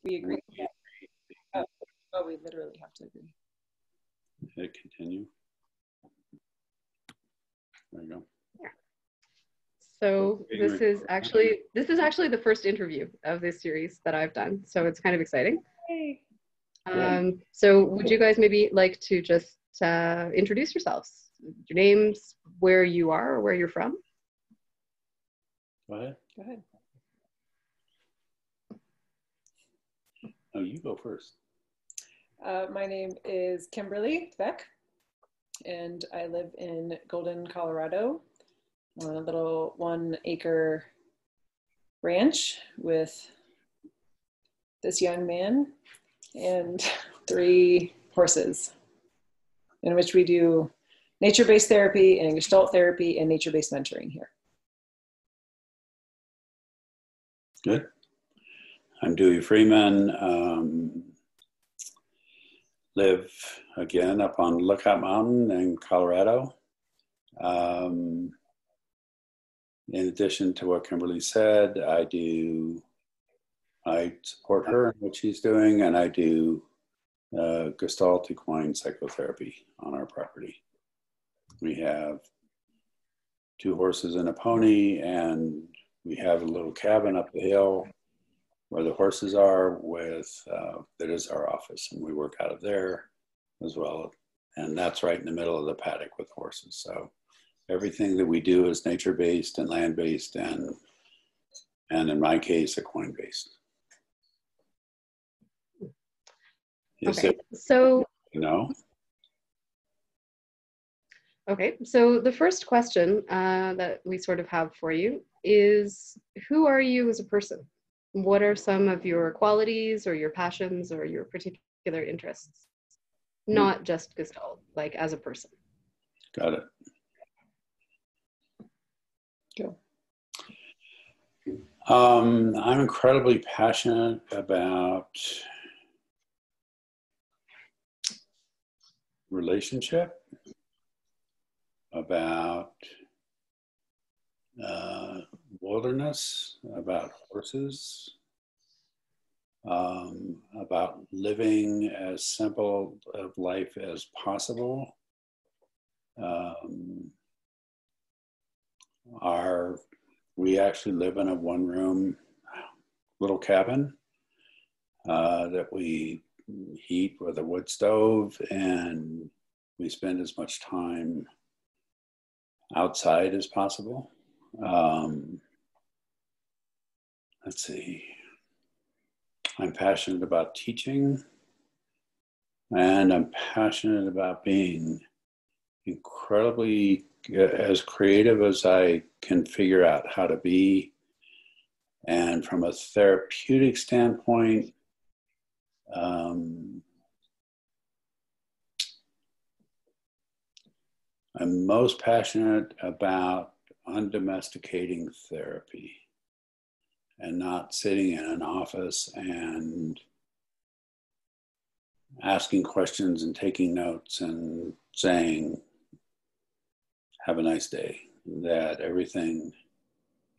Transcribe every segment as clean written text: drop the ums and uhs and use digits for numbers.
We agree. Oh, we literally have to agree. Hit continue. There you go. Yeah. So this is actually the first interview of this series that I've done. So it's kind of exciting. Hey. So would you guys maybe like to just introduce yourselves? Your names, where you are, or where you're from? Go ahead. Go ahead. No, you go first. My name is Kimberly Beck, and I live in Golden, Colorado, on a little 1-acre ranch with this young man and 3 horses, in which we do nature-based therapy and Gestalt therapy and nature-based mentoring here. Good. I'm Duey Freeman. Live again up on Lookout Mountain in Colorado. In addition to what Kimberly said, I support her in what she's doing, and I do Gestalt equine psychotherapy on our property. We have 2 horses and a pony, and we have a little cabin up the hill where the horses are that is our office, and we work out of there as well. And that's right in the middle of the paddock with horses. So everything that we do is nature-based and land-based and in my case, equine-based. Okay, so okay, so the first question that we sort of have for you is, who are you as a person? What are some of your qualities or your passions or your particular interests? Not just Gestalt, like as a person. Got it. Go. I'm incredibly passionate about relationship, about wilderness, about horses, about living as simple of life as possible. We actually live in a 1-room little cabin that we heat with a wood stove, and we spend as much time outside as possible. Let's see. I'm passionate about teaching, and I'm passionate about being incredibly as creative as I can figure out how to be. And from a therapeutic standpoint, I'm most passionate about undomesticating therapy and not sitting in an office and asking questions and taking notes and saying, have a nice day. That everything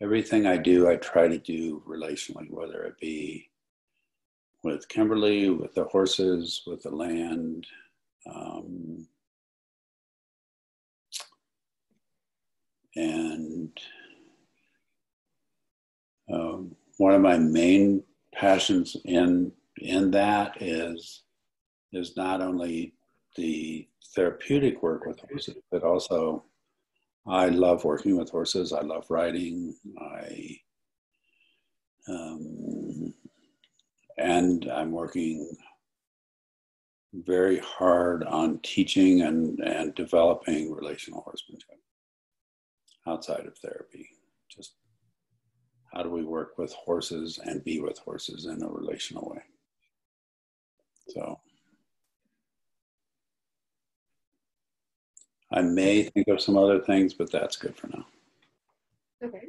I do, I try to do relationally, whether it be with Kimberly, with the horses, with the land. One of my main passions in that is not only the therapeutic work with horses, but also I love working with horses. I love riding. And I'm working very hard on teaching and developing relational horsemanship outside of therapy. Just how do we work with horses and be with horses in a relational way? So I may think of some other things, but that's good for now. Okay.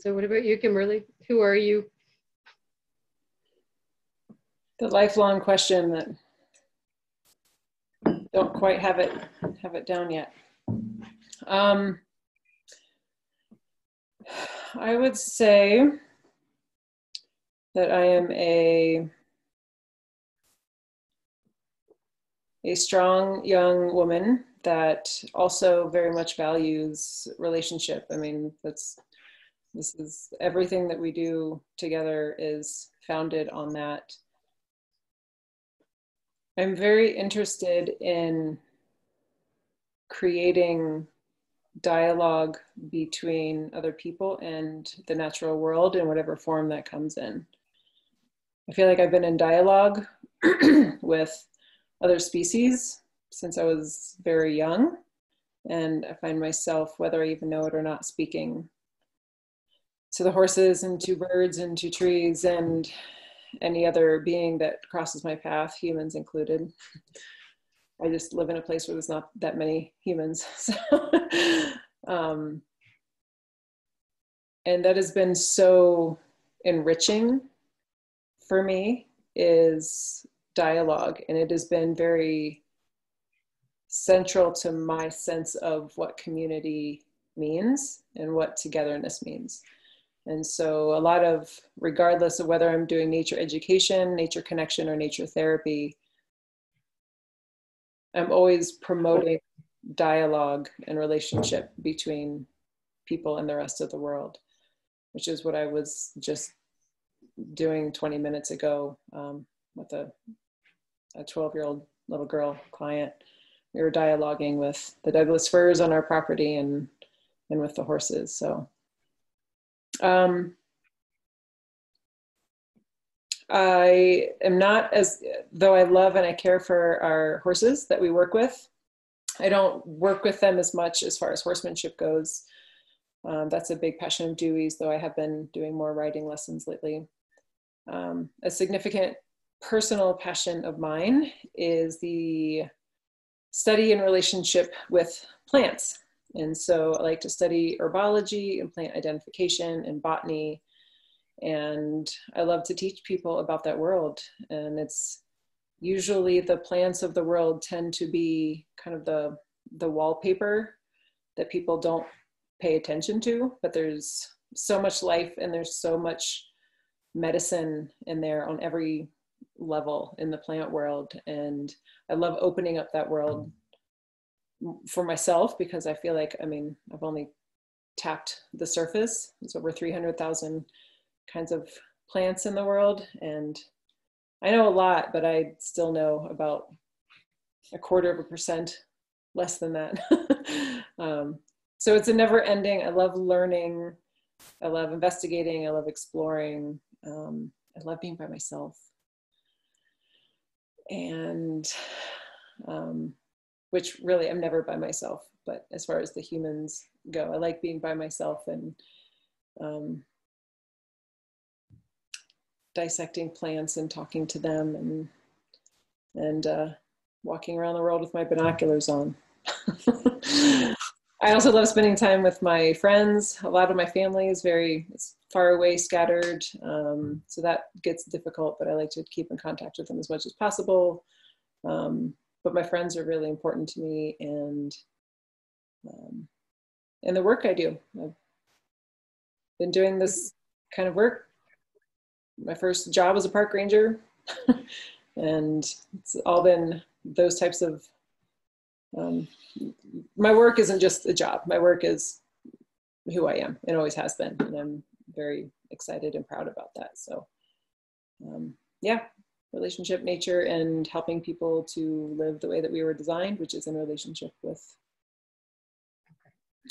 So what about you, Kimberly? Who are you? The lifelong question that don't quite have it down yet. I would say that I am a a strong young woman that also very much values relationship. I mean, this is everything that we do together is founded on that. I'm very interested in creating dialogue between other people and the natural world in whatever form that comes in. I feel like I've been in dialogue with other species since I was very young, and I find myself, whether I even know it or not, speaking to the horses and to birds and to trees and any other being that crosses my path, humans included. I just live in a place where there's not that many humans. So, and that has been so enriching for me, is dialogue. And it has been very central to my sense of what community means and what togetherness means. And so a lot of, regardless of whether I'm doing nature education, nature connection, or nature therapy, I'm always promoting dialogue and relationship between people and the rest of the world, which is what I was just doing 20 minutes ago with a 12-year-old little girl client. We were dialoguing with the Douglas firs on our property and with the horses. So I am not, as though I love and I care for our horses that we work with, I don't work with them as much as far as horsemanship goes. That's a big passion of Dewey's, though I have been doing more riding lessons lately. A significant personal passion of mine is the study and relationship with plants. And so I like to study herbology and plant identification and botany. And I love to teach people about that world. And it's usually the plants of the world tend to be kind of the wallpaper that people don't pay attention to, but there's so much life and there's so much medicine in there on every level in the plant world. And I love opening up that world for myself, because I feel like, I mean, I've only tapped the surface. There's over 300,000 kinds of plants in the world. And I know a lot, but I still know about 0.25% less than that. So it's a never ending. I love learning. I love investigating. I love exploring. I love being by myself. And which really, I'm never by myself, but as far as the humans go, I like being by myself and dissecting plants and talking to them and walking around the world with my binoculars on. I also love spending time with my friends. A lot of my family is it's far away, scattered. So that gets difficult, but I like to keep in contact with them as much as possible. But my friends are really important to me, and the work I do. I've been doing this kind of work. My first job was a park ranger, and it's all been those types of, my work isn't just a job. My work is who I am and always has been. And I'm very excited and proud about that. So yeah, relationship, nature, and helping people to live the way that we were designed, which is in relationship with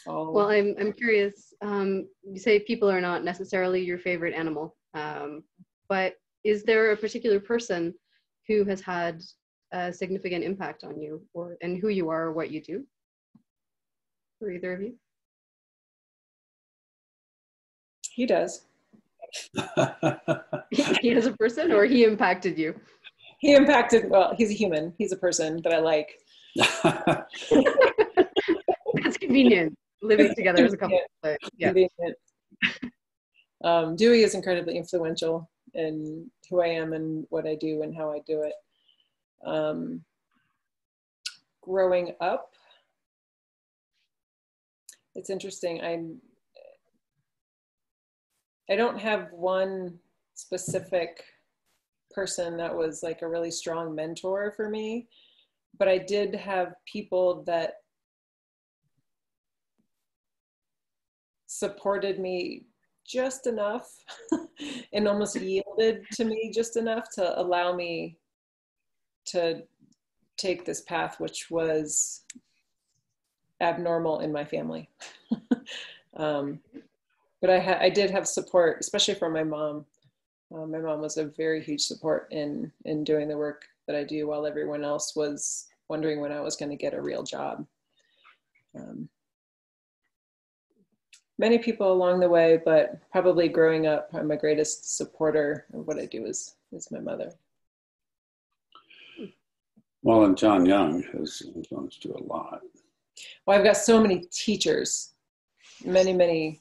all. Well, I'm curious, you say people are not necessarily your favorite animal, but is there a particular person who has had a significant impact on you, and who you are or what you do, for either of you? He does. He is a person, or he impacted you? He impacted, well, he's a human. He's a person that I like. That's convenient, living together as a couple. But yeah. Duey is incredibly influential in who I am and what I do and how I do it. Growing up, it's interesting. I don't have one specific person that was like a really strong mentor for me. but I did have people that supported me just enough and almost yielded to me just enough to allow me to take this path, which was abnormal in my family. But I did have support, especially from my mom. My mom was a very huge support in doing the work that I do, while everyone else was wondering when I was going to get a real job. Many people along the way, but probably growing up, my greatest supporter of what I do is my mother. Well, and John Young has influenced you a lot. Well, I've got so many teachers, many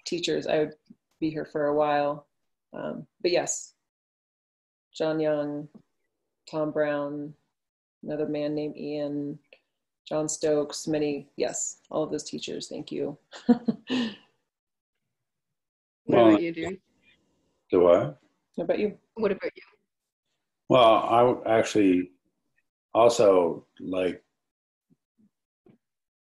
teachers. I would be here for a while. But yes, John Young, Tom Brown, another man named Ian, John Stokes, yes, all of those teachers. Thank you. What about you, Duey? Do I? What about you? What about you? Well, I actually also, like,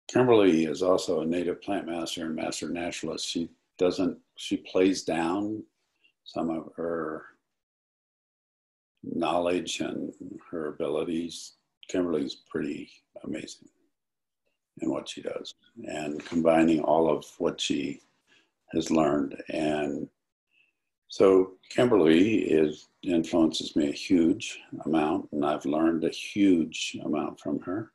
Kimberly is also a native plant master and master naturalist. She plays down some of her knowledge and her abilities. Kimberly's pretty amazing in what she does, and combining all of what she has learned. And so Kimberly influences me a huge amount, and I've learned a huge amount from her.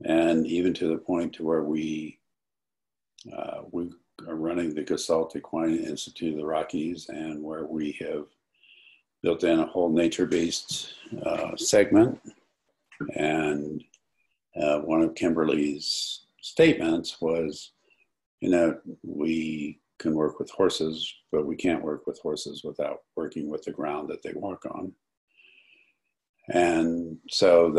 And even to the point to where we are running the Gestalt Equine Institute of the Rockies, and where we have built in a whole nature-based segment. And one of Kimberly's statements was, we can work with horses, but we can't work with horses without working with the ground that they walk on. And so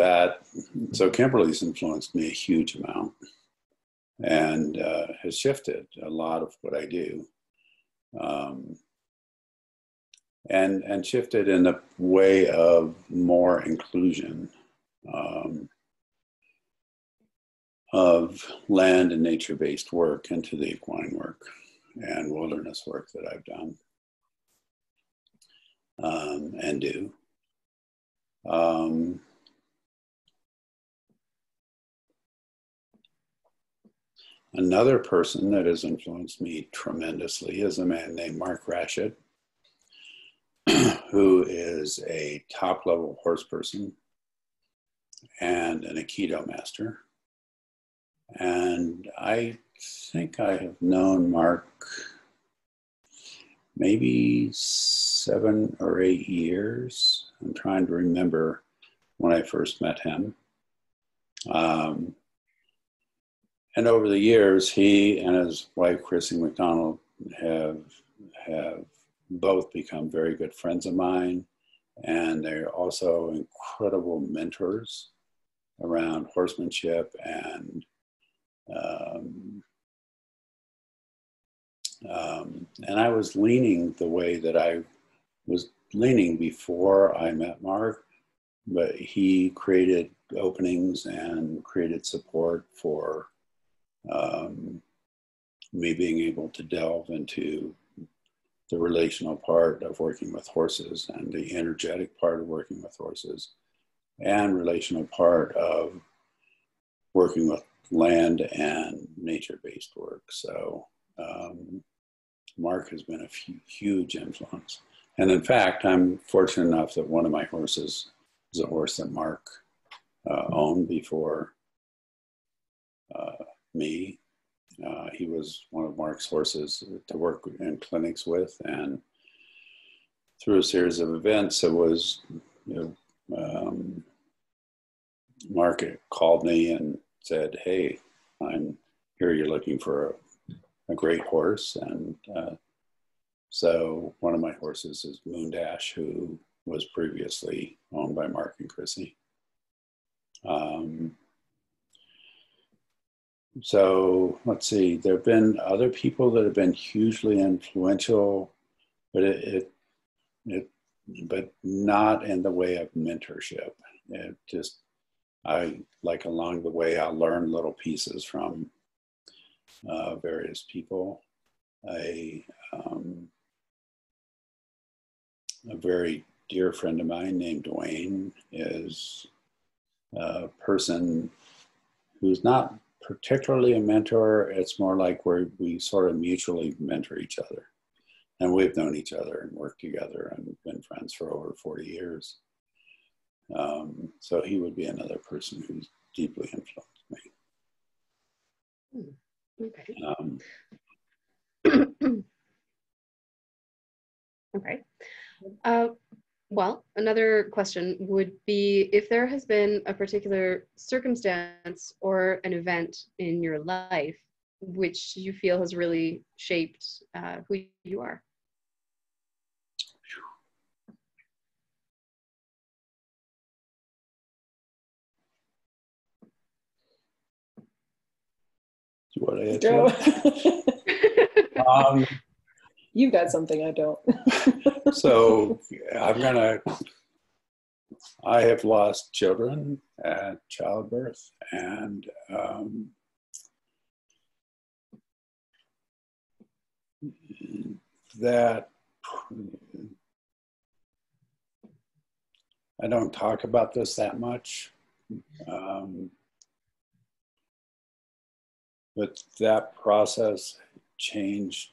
Kimberly's influenced me a huge amount, and has shifted a lot of what I do, and shifted in the way of more inclusion of land and nature-based work into the equine work and wilderness work that I've done and do. Another person that has influenced me tremendously is a man named Mark Rashid, who is a top-level horse person and an Aikido master. And I think I have known Mark maybe 7 or 8 years. I'm trying to remember when I first met him. And over the years, he and his wife, Chrissy McDonald, have both become very good friends of mine. And they're also incredible mentors around horsemanship and I was leaning the way that I was leaning before I met Mark, but he created openings and created support for me being able to delve into the relational part of working with horses and the energetic part of working with horses and relational part of working with land and nature-based work. So Mark has been a huge influence. And in fact, I'm fortunate enough that one of my horses is a horse that Mark owned before me. He was one of Mark's horses to work in clinics with, and through a series of events, it was, Mark called me and said, "Hey, I'm here. You're looking for a great horse." And so one of my horses is Moondash, who was previously owned by Mark and Chrissy. So let's see, there have been other people that have been hugely influential, but but not in the way of mentorship. It just, like along the way, I'll learn little pieces from various people. A very dear friend of mine named Duey is a person who's not particularly a mentor. It's more like where we sort of mutually mentor each other. And we've known each other and worked together and been friends for over 40 years. So he would be another person who's deeply influenced me. Okay. Okay. Well, another question would be if there has been a particular circumstance or an event in your life which you feel has really shaped who you are. What I answer? You've got something I don't. So I have lost children at childbirth, and that I don't talk about this that much. But that process changed,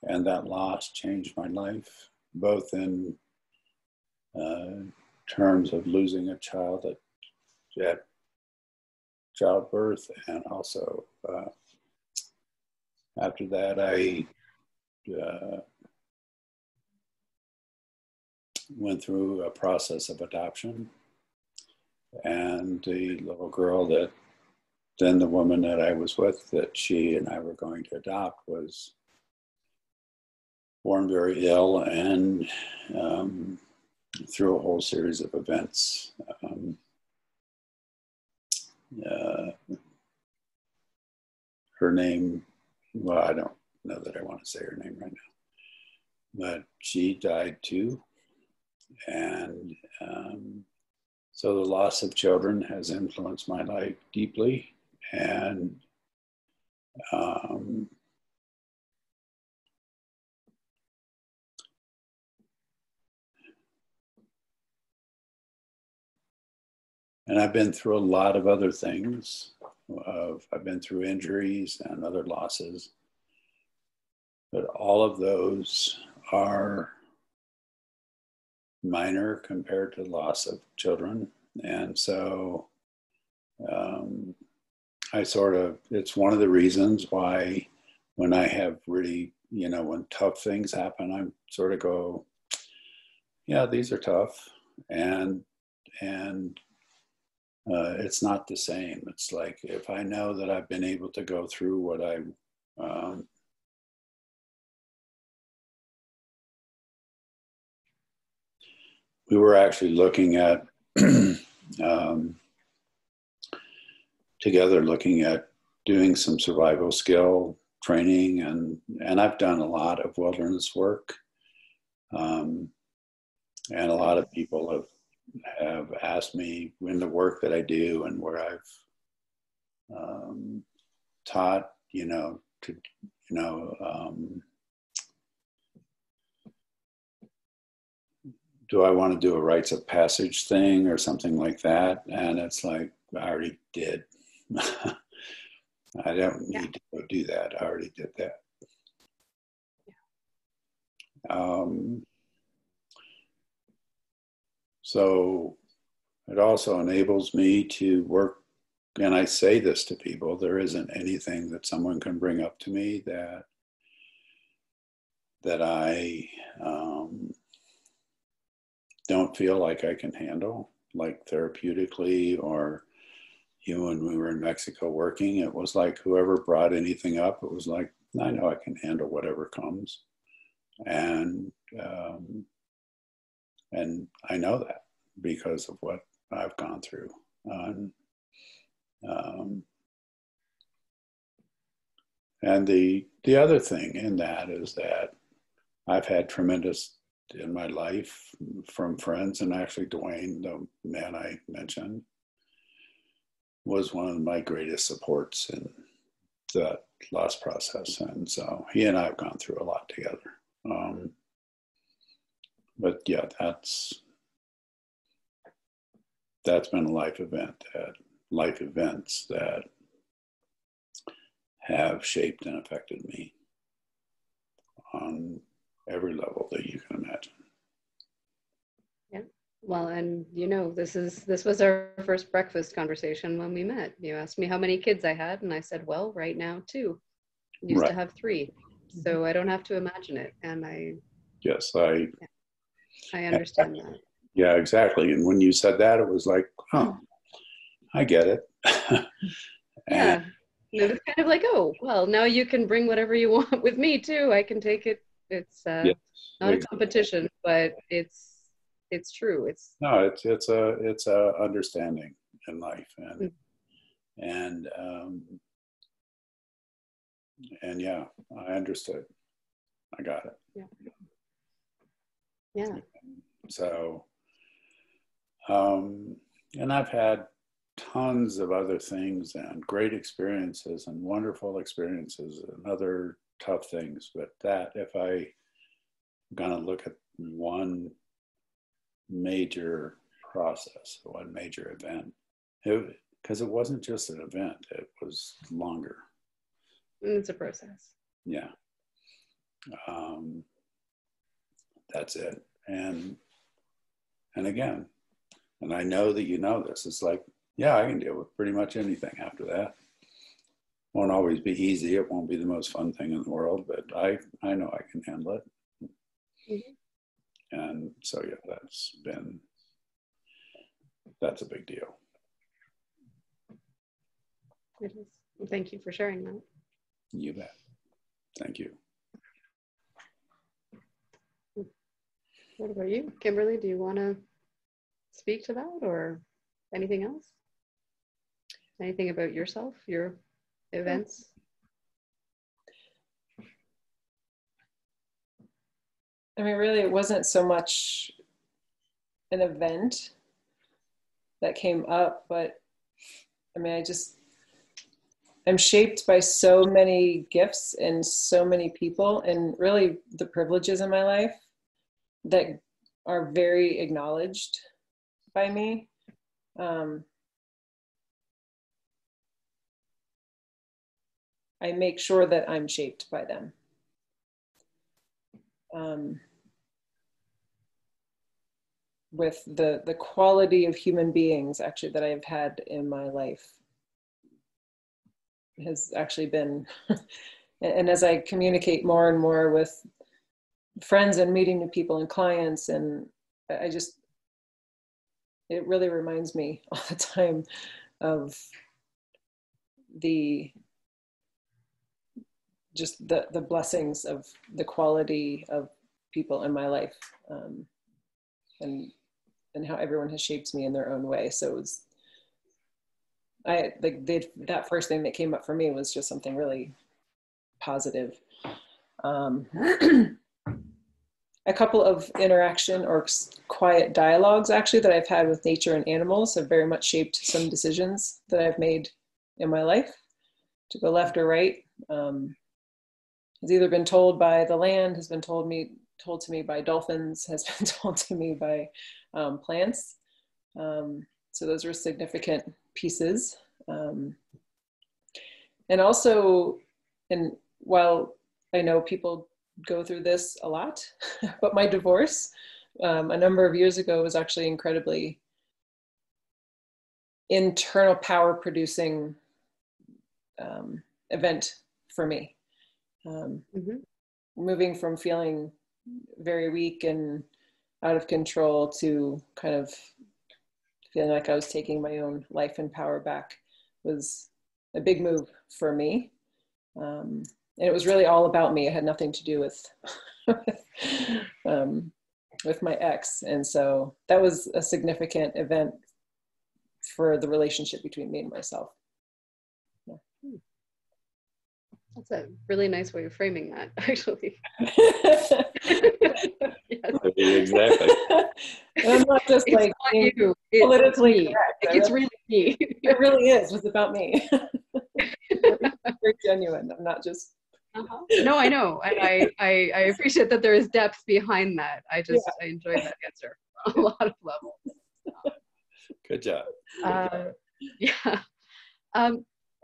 and that loss changed my life, both in terms of losing a child at childbirth, and also after that I went through a process of adoption, and the little girl that then the woman that I was with, that she and I were going to adopt, was born very ill, and through a whole series of events, her name, well, I don't know that I want to say her name right now, but she died too. And so the loss of children has influenced my life deeply. And I've been through a lot of other things. I've been through injuries and other losses, but all of those are minor compared to the loss of children. And so it's one of the reasons why when I have really, when tough things happen, I sort of go, yeah, these are tough. And it's not the same. It's like, if I know that I've been able to go through what we were actually looking at, together looking at doing some survival skill training, and I've done a lot of wilderness work. And a lot of people have asked me in the work that I do and where I've taught, do I want to do a rites of passage thing or something like that? And it's like, I already did. I don't need to go do that. I already did that. So it also enables me to work, and I say this to people, there isn't anything that someone can bring up to me that I don't feel like I can handle, like therapeutically, or when we were in Mexico working, it was like whoever brought anything up, it was like, I know I can handle whatever comes. And I know that because of what I've gone through. And the other thing in that is that I've had tremendous in my life from friends, and actually Duey, the man I mentioned, was one of my greatest supports in that loss process. And so he and I have gone through a lot together. But yeah, that's been a life events that have shaped and affected me on every level that you can imagine. Yeah. Well, and this was our first breakfast conversation when we met. You asked me how many kids I had, and I said, well, right now 2. Used to have 3. So I don't have to imagine it. And I understand that. Yeah, exactly. And when you said that, it was like, oh, I get it. Yeah. It was kind of like, oh, well, now you can bring whatever you want with me too. I can take it. It's yes, not a competition, but it's true. It's a understanding in life, and yeah, I understood. I got it. Yeah. So, and I've had tons of other things and great experiences and wonderful experiences and other tough things. But that, if I'm gonna look at one major process, one major event, because it wasn't just an event, it was longer. It's a process. Yeah. That's it. And again, and I know that you know this, it's like, yeah, I can deal with pretty much anything after that. Won't always be easy. It won't be the most fun thing in the world, but I know I can handle it. And so, yeah, that's a big deal. It is. Well, thank you for sharing that. You bet. Thank you. What about you, Kimberly? Do you want to speak to that or anything else? Anything about yourself, your events? I mean, really, it wasn't so much an event that came up, but I mean, I'm shaped by so many gifts and so many people, and really the privileges in my life that are very acknowledged by me. I make sure that I'm shaped by them. With the quality of human beings actually that I've had in my life has actually been, and as I communicate more and more with friends and meeting new people and clients, and it really reminds me all the time of the blessings of the quality of people in my life, and how everyone has shaped me in their own way. So it was, that first thing that came up for me was just something really positive. A couple of interaction or quiet dialogues actually that I've had with nature and animals have very much shaped some decisions that I've made in my life to go left or right. Has either been told by the land, has been told to me by dolphins, has been told to me by plants. So those were significant pieces. And also, and while I know people go through this a lot, but my divorce a number of years ago was actually incredibly internal power producing event for me. Moving from feeling very weak and out of control to kind of feeling like I was taking my own life and power back was a big move for me. And it was really all about me. It had nothing to do with with my ex. And so that was a significant event for the relationship between me and myself. Yeah. That's a really nice way of framing that, actually. Yes. Exactly. And I'm not just It's like not being you, it's politically me. correct. Like, it's really me. It really is. It's about me. Very genuine. I'm not just. No, I know. And I appreciate that there is depth behind that. I enjoyed that answer on a lot of levels. Good job. Yeah.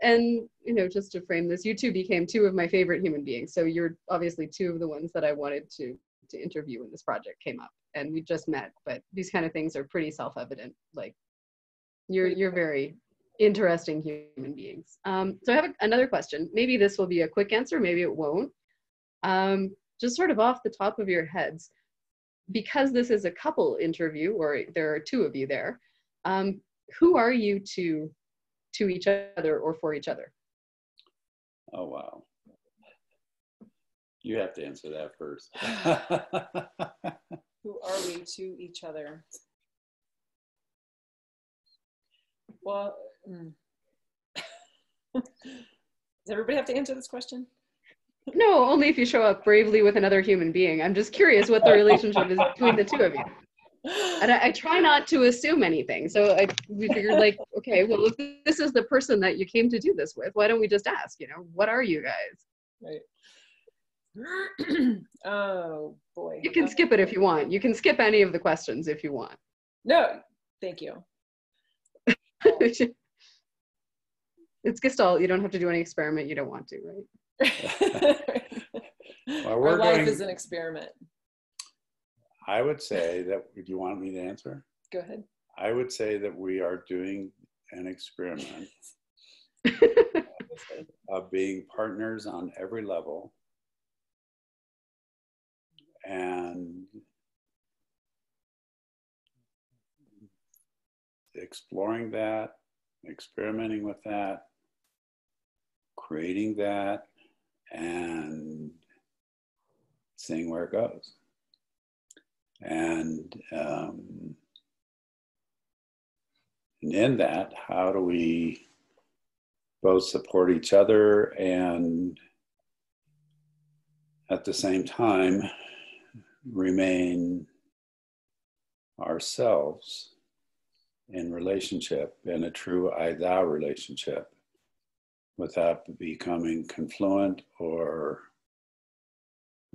And just to frame this, you two became two of my favorite human beings. So you're obviously two of the ones that I wanted to interview when this project came up. And we just met, but these kind of things are pretty self-evident. Like you're very interesting human beings. So I have another question. Maybe this will be a quick answer, maybe it won't. Just sort of off the top of your heads, because this is a couple interview, or there are two of you there, who are you to each other or for each other? Oh, wow. You have to answer that first. Who are we to each other? Well, does everybody have to answer this question? No, only if you show up bravely with another human being. I'm just curious what the relationship is between the two of you. And I try not to assume anything. So we figured, like, okay, well, if this is the person that you came to do this with, why don't we just ask, what are you guys? Right. Oh, boy. You can skip it if you want. You can skip any of the questions if you want. No, thank you. It's Gestalt. You don't have to do any experiment you don't want to, right? Well, Our life is an experiment. I would say that, do you want me to answer? Go ahead. I would say that we are doing an experiment of being partners on every level and exploring that, experimenting with that, creating that, and seeing where it goes. And in that, how do we both support each other and at the same time remain ourselves in relationship, in a true I-thou relationship, without becoming confluent or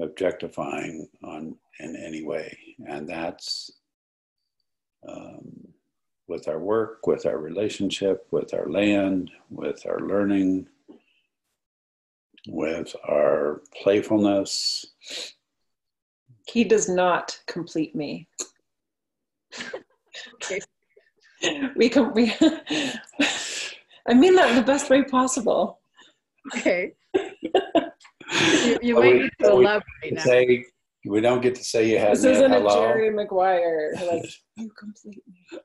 objectifying in any way. And that's with our work, with our relationship, with our land, with our learning, with our playfulness. He does not complete me. Okay. I mean that in the best way possible. Okay. You might need to elaborate now. We don't get to say you had This isn't a Jerry Maguire, like, you complete me.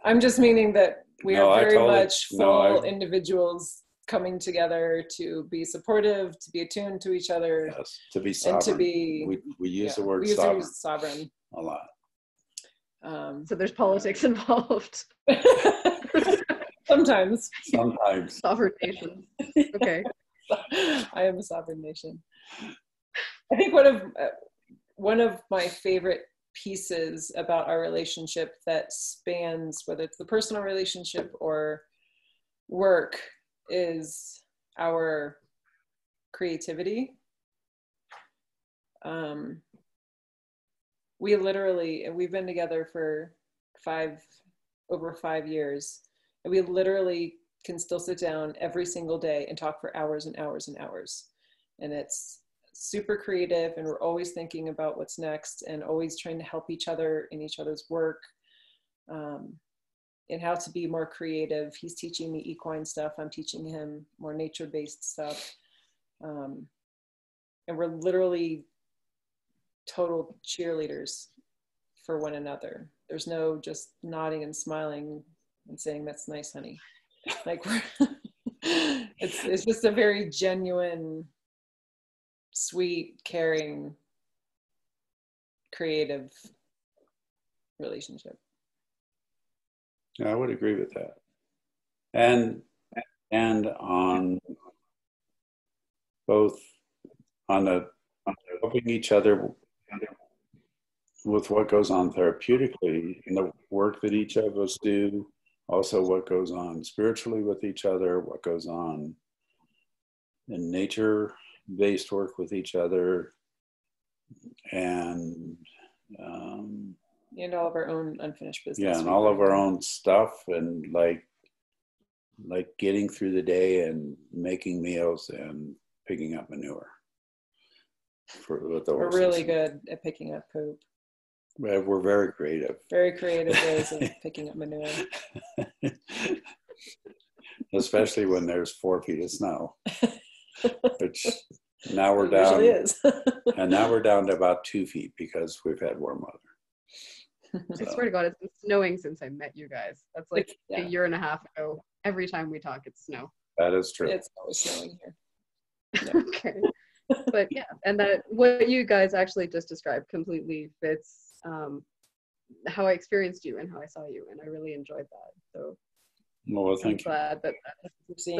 I'm just meaning that we are very much full individuals coming together to be supportive, to be attuned to each other. Yes, to be sovereign. And to be, we use the word sovereign a lot. So there's politics involved. Sometimes. Sovereign nation. Okay. I am a sovereign nation. I think one of my favorite pieces about our relationship that spans, whether it's the personal relationship or work, is our creativity. We've been together for over 5 years, and we literally can still sit down every single day and talk for hours and hours and hours. And it's super creative, and we're always thinking about what's next and always trying to help each other in each other's work, and how to be more creative. He's teaching me equine stuff. I'm teaching him more nature-based stuff. And we're literally total cheerleaders for one another. There's no just nodding and smiling and saying, "That's nice, honey." Like, it's just a very genuine, sweet, caring, creative relationship. I would agree with that. And on both on the helping each other with what goes on therapeutically in the work that each of us do, also what goes on spiritually with each other, what goes on in nature-based work with each other, and all of our own unfinished business. Yeah, and all of our own stuff, and like getting through the day and making meals and picking up manure. We're really good at picking up poop. We're very creative. Very creative ways of picking up manure. Especially when there's 4 feet of snow, which now we're It down. usually is. And now we're down to about 2 feet because we've had warm weather. I swear to God, it's been snowing since I met you guys. That's like a year and a half ago. Every time we talk, it's snow. That is true. It's always snowing here. Yeah. Okay. But yeah, and that what you guys actually just described completely fits how I experienced you and how I saw you, and I really enjoyed that. So well, thank you. Glad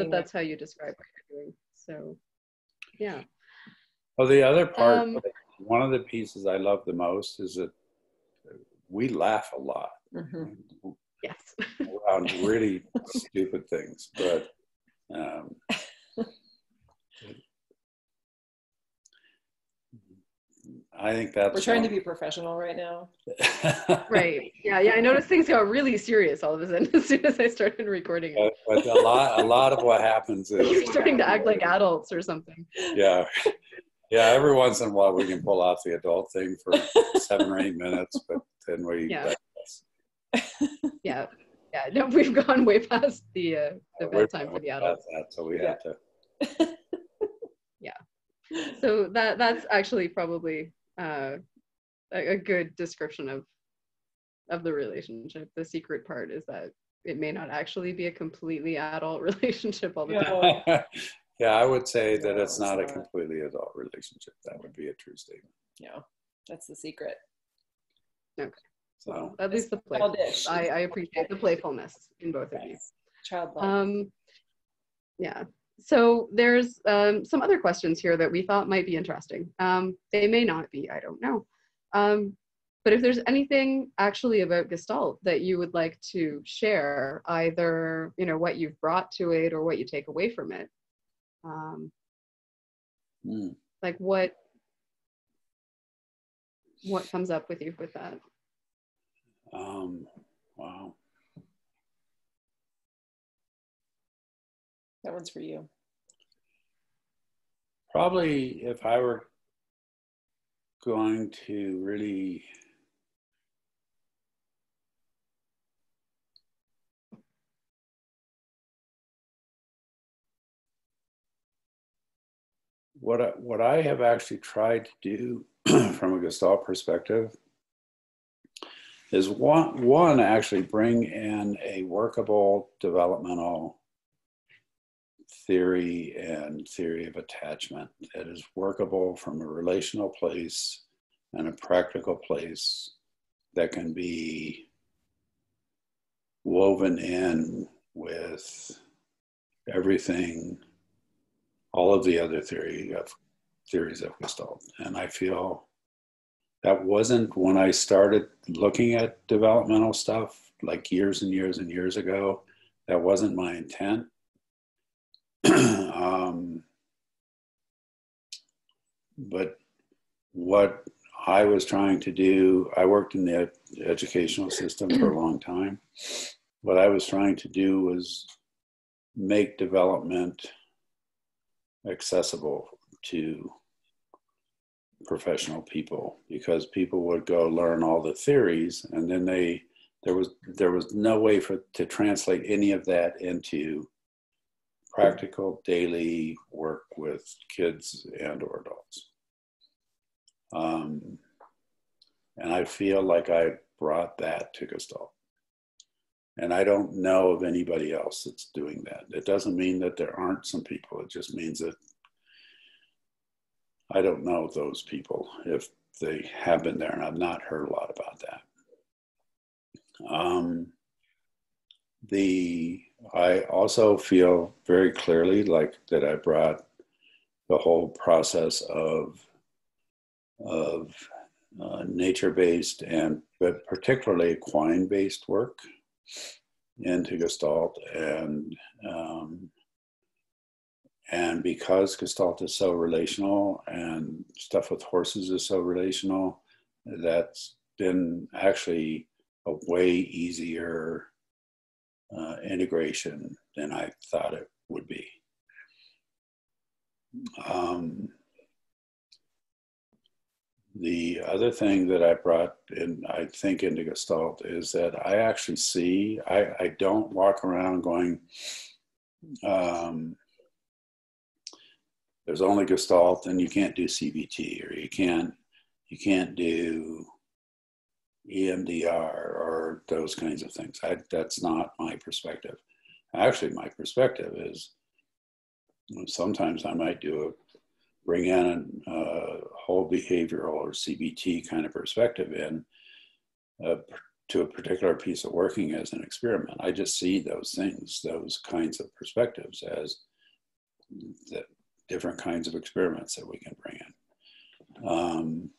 that's how you describe what you're doing. So yeah. Well, the other part, one of the pieces I love the most is that we laugh a lot. Mm-hmm. Yes. Around really stupid things, but I think that's... We're trying to be professional right now. Right. Yeah. I noticed things got really serious all of a sudden as soon as I started recording it. But a lot of what happens is... You're starting to act like adults or something. Yeah. Yeah, every once in a while we can pull out the adult thing for 7 or 8 minutes, but then we... Yeah. No, we've gone way past the bedtime for the adults. So we have to... Yeah. So that's actually probably a good description of the relationship. The secret part is that it may not actually be a completely adult relationship all the time. Yeah, I would say that it's not a completely adult relationship. That would be a true statement. Yeah, that's the secret. Okay. So well, at least the playfulness. I appreciate the playfulness in both of you. Childlike. Yeah. So there's some other questions here that we thought might be interesting. They may not be, I don't know. But if there's anything actually about Gestalt that you would like to share, either what you've brought to it or what you take away from it, like what comes up with you with that? Wow. That one's for you. Probably if I were going to really what I have actually tried to do from a Gestalt perspective is one actually bring in a workable developmental theory and theory of attachment that is workable from a relational place and a practical place that can be woven in with everything, all of the other theories of Gestalt. And I feel that wasn't when I started looking at developmental stuff like years and years and years ago. That wasn't my intent. But what I was trying to do, I worked in the educational system for a long time. What I was trying to do was make development accessible to professional people, because people would go learn all the theories and then there was no way to translate any of that into practical daily work with kids and or adults. And I feel like I brought that to Gestalt. And I don't know of anybody else that's doing that. It doesn't mean that there aren't some people. It just means that I don't know those people, if they have been there, and I've not heard a lot about that. I also feel very clearly like that I brought the whole process of nature-based and but particularly equine-based work into Gestalt, and because Gestalt is so relational and stuff with horses is so relational, that's been actually a way easier integration than I thought it would be. The other thing that I brought in, I think, into Gestalt is that I actually see, I don't walk around going, there's only Gestalt and you can't do CBT, or you can't do EMDR or those kinds of things. That's not my perspective. Actually, my perspective is sometimes I might bring in a whole behavioral or CBT kind of perspective in to a particular piece of working as an experiment. I just see those things, those kinds of perspectives as the different kinds of experiments that we can bring in.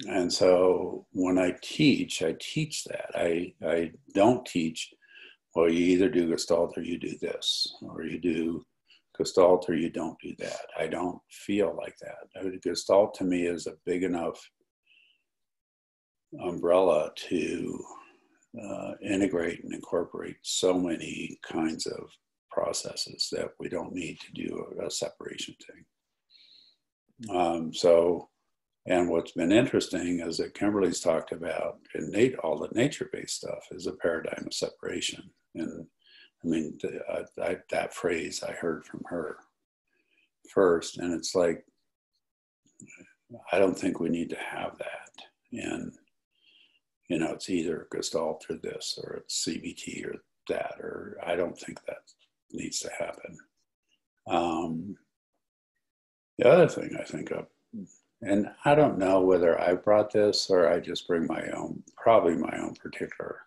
And so when I teach that. I don't teach, well, you either do Gestalt or you do this, or you do Gestalt or you don't do that. I don't feel like that. Gestalt to me is a big enough umbrella to integrate and incorporate so many kinds of processes that we don't need to do a separation thing. And what's been interesting is that Kimberly's talked about all the nature-based stuff is a paradigm of separation. And I mean, that phrase I heard from her first, and it's like, I don't think we need to have that. And, it's either Gestalt or this, or it's CBT or that, or I don't think that needs to happen. The other thing I think of, and I don't know whether I brought this or I just bring probably my own particular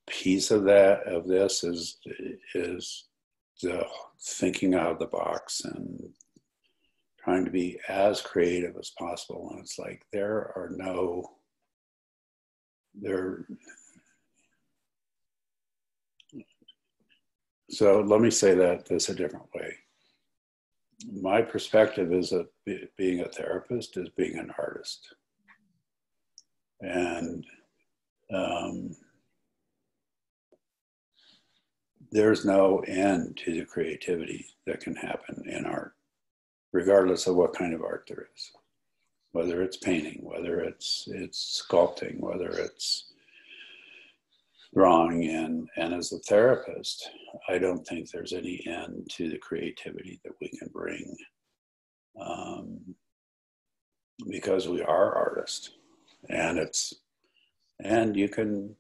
piece of this is the thinking out of the box and trying to be as creative as possible. And it's like, so let me say this a different way. My perspective is that being a therapist is being an artist. And there's no end to the creativity that can happen in art, regardless of what kind of art there is. Whether it's painting, whether it's sculpting, whether it's drawing in. And as a therapist, I don't think there's any end to the creativity that we can bring, because we are artists. And you can,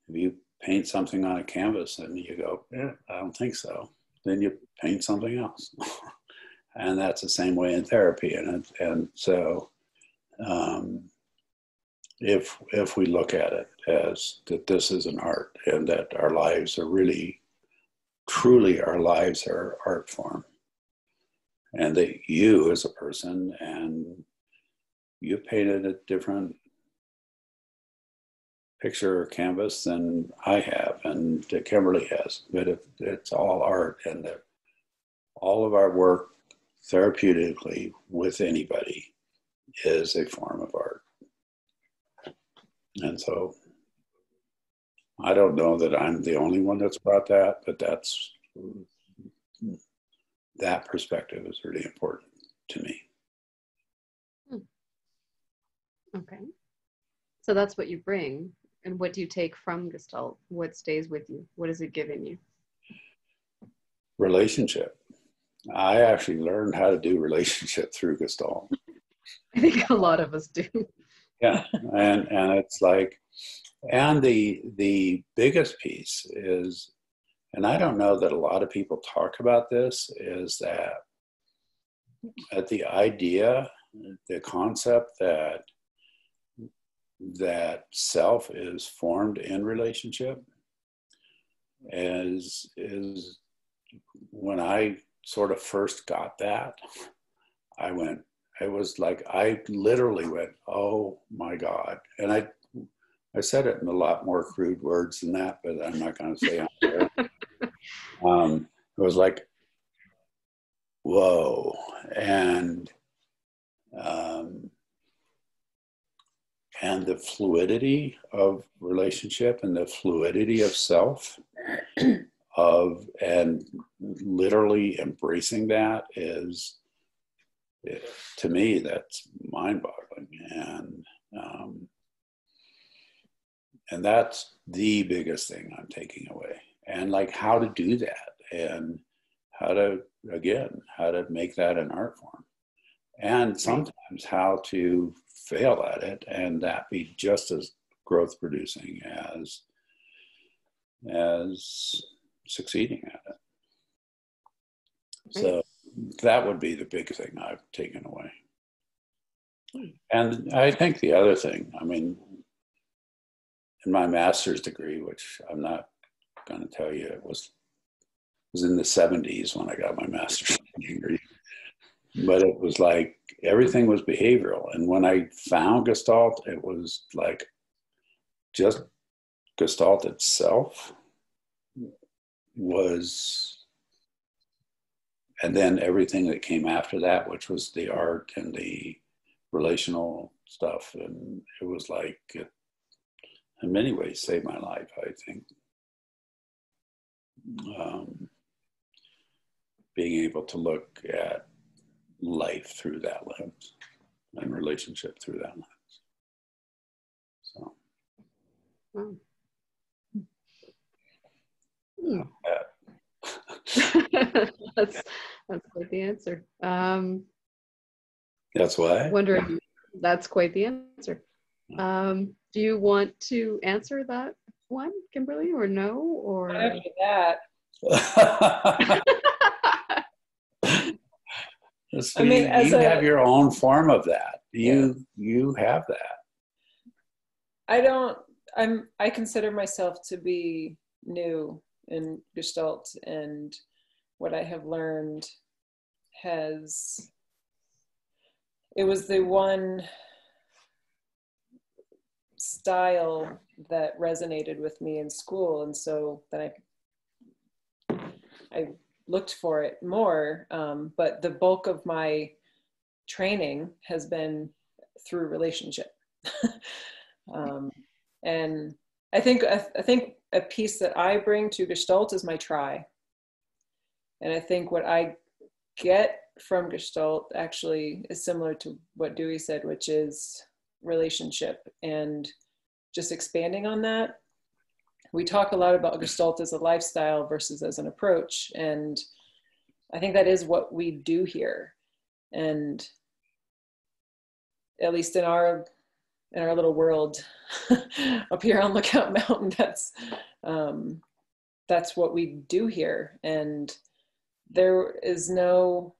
if you paint something on a canvas and you go, I don't think so, then you paint something else. And that's the same way in therapy. And so if we look at it as that this is an art, and that our lives are really, truly our lives are art form, and that you as a person, and you painted a different picture or canvas than I have and that Kimberly has, but it's all art, and that all of our work therapeutically with anybody is a form of art. And so I don't know that I'm the only one that's brought that, but that perspective is really important to me. Okay. So that's what you bring. And what do you take from Gestalt? What stays with you? What is it giving you? Relationship. I actually learned how to do relationship through Gestalt. I think a lot of us do. Yeah, and it's like, and the biggest piece is, and I don't know that a lot of people talk about this, is that the idea, the concept that self is formed in relationship is when I sort of first got that, it was like, I literally went, oh my God. And I said it in a lot more crude words than that, but I'm not going to say on there. It was like, whoa. And the fluidity of relationship and the fluidity of self and literally embracing that is, to me, that's mind-boggling. And that's the biggest thing I'm taking away. And like how to do that and how to make that an art form. And sometimes how to fail at it and that be just as growth producing as succeeding at it. So that would be the big thing I've taken away. And I think the other thing, I mean, in my master's degree, which I'm not going to tell you, it was in the 70s when I got my master's degree. But it was like everything was behavioral. And when I found Gestalt, it was like just Gestalt itself was, and then everything that came after that, which was the art and the relational stuff. And it was like, it, in many ways, saved my life, I think. Being able to look at life through that lens and relationship through that lens. So. That's quite the answer. That's why? Wondering, that's quite the answer. Do you want to answer that one, Kimberly, or no? Or after that. See, I mean, you have your own form of that. You have that. I consider myself to be new in Gestalt, and what I have learned it was the one style that resonated with me in school, and so then I looked for it more, but the bulk of my training has been through relationship. And I think a piece that I bring to Gestalt is my try. And I think what I get from Gestalt actually is similar to what Duey said, which is relationship and just expanding on that. We talk a lot about Gestalt as a lifestyle versus as an approach. And I think that is what we do here. And at least in our little world up here on Lookout Mountain, that's what we do here. And there is no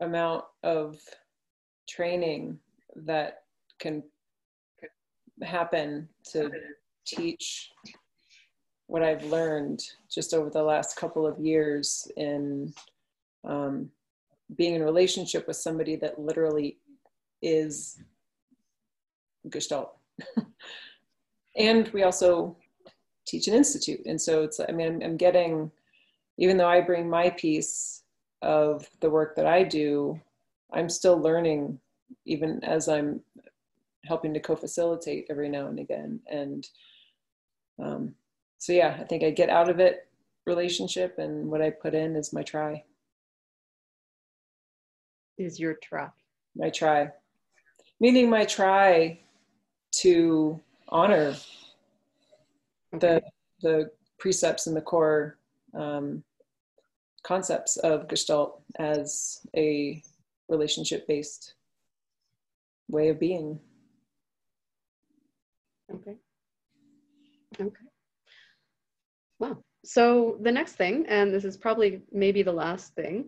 amount of training that can happen to teach what I've learned just over the last couple of years in being in a relationship with somebody that literally is Gestalt. And we also teach an institute. And so it's, I mean, I'm getting, even though I bring my piece of the work that I do, I'm still learning even as I'm helping to co-facilitate every now and again. And so yeah, I think I get out of it relationship, and what I put in is my try. Is your try. My try. Meaning my try to honor the precepts and the core concepts of Gestalt as a relationship-based way of being. Okay. Wow. So the next thing, and this is probably maybe the last thing,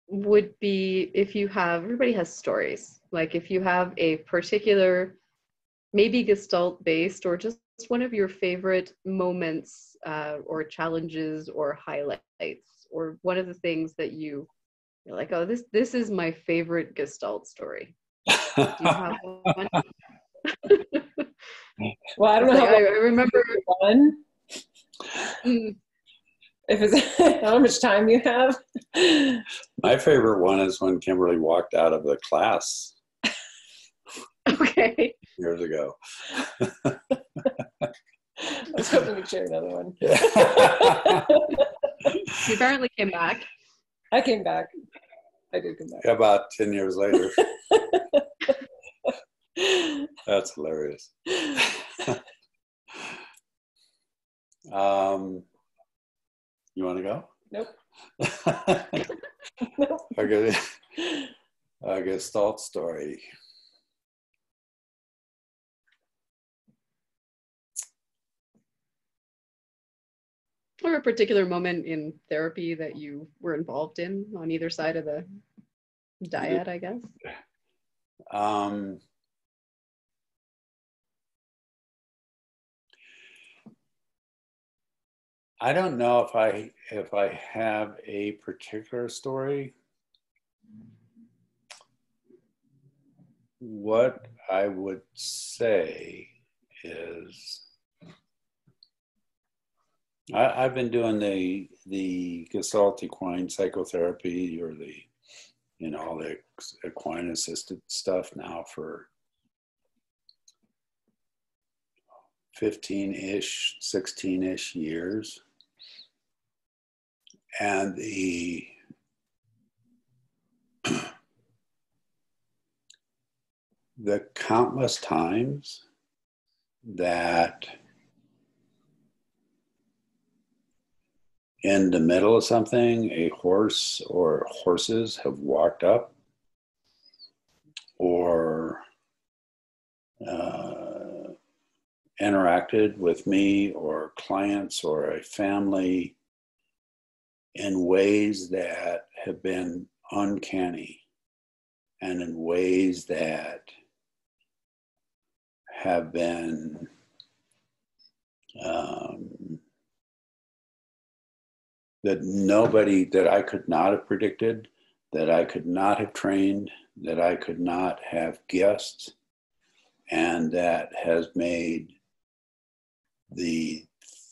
would be if you have, everybody has stories. Like if you have a particular, maybe Gestalt based, or just one of your favorite moments or challenges or highlights or one of the things that you're like, oh, this is my favorite Gestalt story? Do you have one? Well, I don't It's know like, I remember one. If it's how much time you have. My favorite one is when Kimberly walked out of the class okay. years ago. I was hoping you'd share another one. She apparently came back. I came back. I did come back. About 10 years later. That's hilarious. You want to go? Nope. Okay. A Gestalt story. Or a particular moment in therapy that you were involved in on either side of the dyad, I guess. I don't know if I have a particular story. What I would say is I've been doing the Gestalt equine psychotherapy, or the all the equine assisted stuff now for 15-ish, 16-ish years. And the countless times that in the middle of something, a horse or horses have walked up or interacted with me or clients or a family in ways that have been uncanny and in ways that have been that I could not have predicted, that I could not have trained, that I could not have guessed, and that has made the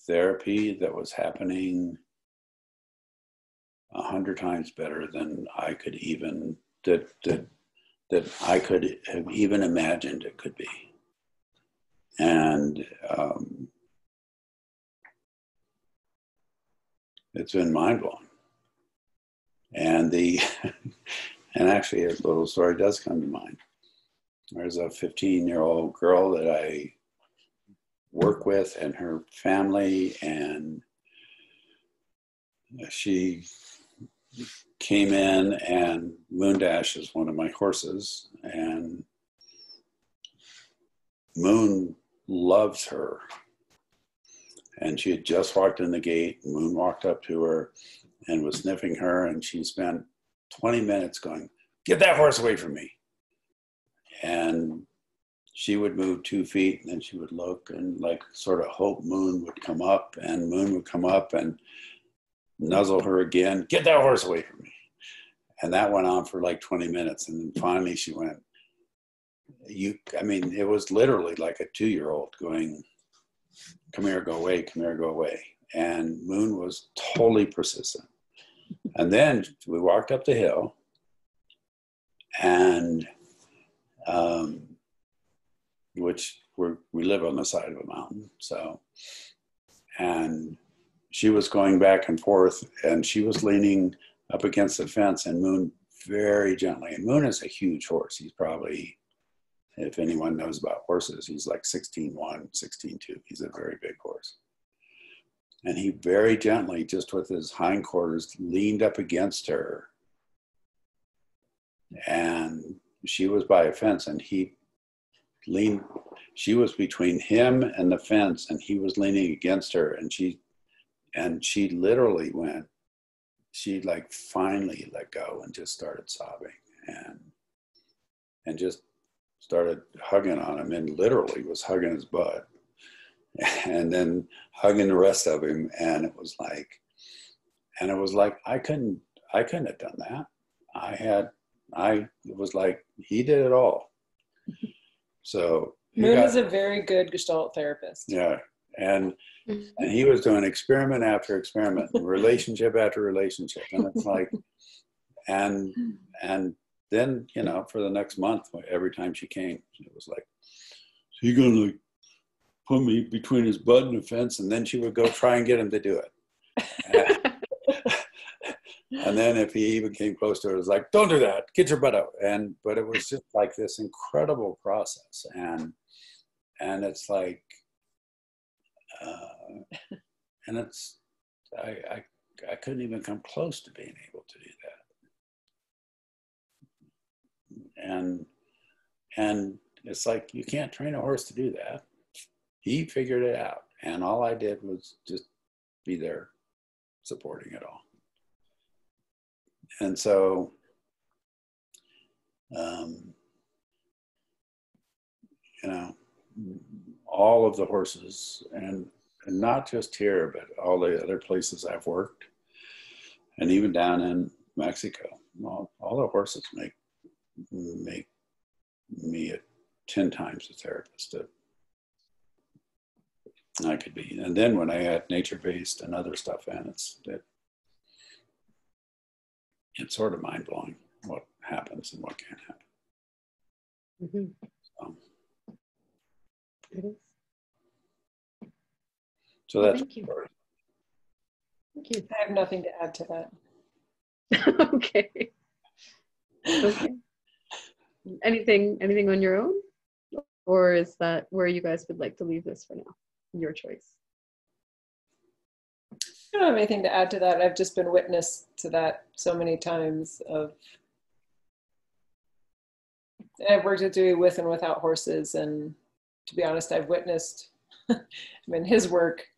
therapy that was happening 100 times better than I could even that I could have even imagined it could be. And it's been mind-blowing. And and actually a little story does come to mind. There's a 15-year-old girl that I work with and her family, and she came in, and Moondash is one of my horses, and Moon loves her. And she had just walked in the gate. Moon walked up to her and was sniffing her, and she spent 20 minutes going, "Get that horse away from me." And she would move 2 feet, and then she would look and like sort of hope Moon would come up, and Moon would come up and nuzzle her again, "Get that horse away from me." And that went on for like 20 minutes. And then finally she went, it was literally like a 2-year-old going, "Come here, go away, come here, go away." And Moon was totally persistent. And then we walked up the hill, and we live on the side of a mountain. So, and she was going back and forth, and she was leaning up against the fence, and Moon very gently, and Moon is a huge horse. He's probably, if anyone knows about horses, he's like 16'1", 16'2". He's a very big horse. And he very gently, just with his hindquarters, leaned up against her. And she was by a fence, and she was between him and the fence, and he was leaning against her, and she literally went, she like finally let go and just started sobbing and just started hugging on him, and literally was hugging his butt and then hugging the rest of him. And it was like, And it was like, I couldn't have done that. It was like, he did it all. So Moon is a very good Gestalt therapist. yeah. And he was doing experiment after experiment, relationship after relationship. And it's like, and then, you know, for the next month, every time she came, it was like, so you're going to like put me between his butt and the fence, and then she would go try and get him to do it. And then if he even came close to her, it was like, don't do that, get your butt out. But it was just like this incredible process. And it's like, and it's, I couldn't even come close to being able to do that. And it's like, you can't train a horse to do that. He figured it out. And all I did was just be there supporting it all. And so, you know, all of the horses, and not just here, but all the other places I've worked, and even down in Mexico, all the horses make me 10 times the therapist that I could be. And then when I add nature-based and other stuff in, it's sort of mind-blowing what happens and what can't happen. Mm-hmm. It is. So that's thank you. Thank you. I have nothing to add to that. Okay. Okay. Anything on your own? Or is that where you guys would like to leave this for now? Your choice. I don't have anything to add to that. I've just been witness to that so many times. I've worked with Duey with and without horses, and to be honest, I've witnessed his work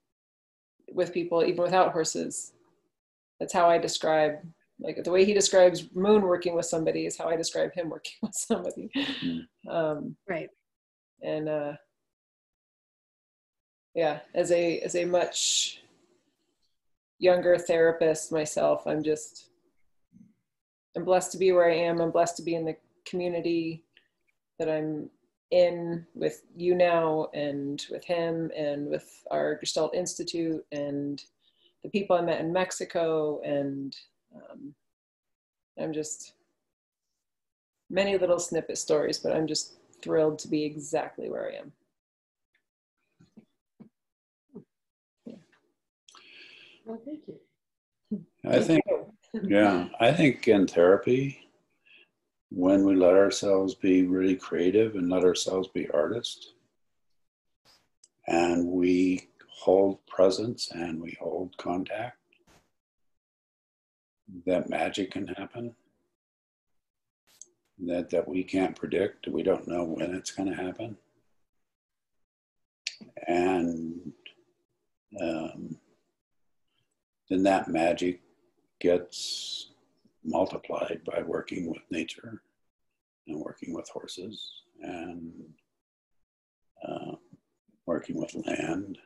with people even without horses. That's how I describe, like the way he describes Moon working with somebody is how I describe him working with somebody. Right. And yeah, as a much younger therapist myself, I'm blessed to be where I am. I'm blessed to be in the community that I'm in with you now, and with him, and with our Gestalt Institute, and the people I met in Mexico. And I'm just many little snippet stories, but I'm just thrilled to be exactly where I am. Well, thank you. I think in therapy, when we let ourselves be really creative and let ourselves be artists, and we hold presence and we hold contact, that magic can happen that we can't predict. We don't know when it's going to happen. And then that magic gets multiplied by working with nature and working with horses and working with land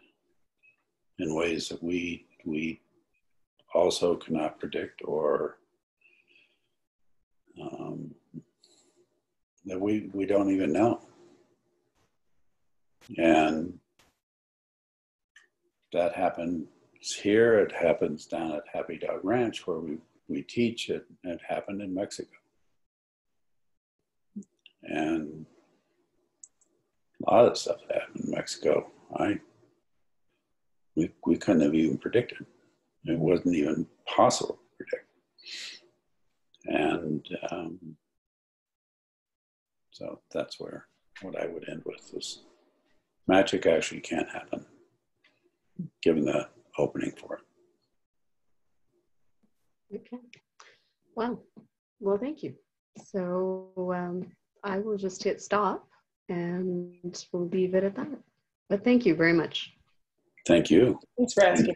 in ways that we also cannot predict, or that we don't even know. And that happens here. It happens down at Happy Dog Ranch where we teach it. It happened in Mexico. And a lot of stuff that happened in Mexico, we couldn't have even predicted. It wasn't even possible to predict. And so that's what I would end with is magic actually can't happen, given the opening for it. Okay. Wow. Well, thank you. So I will just hit stop and we'll leave it at that. But thank you very much. Thank you. Thanks for asking.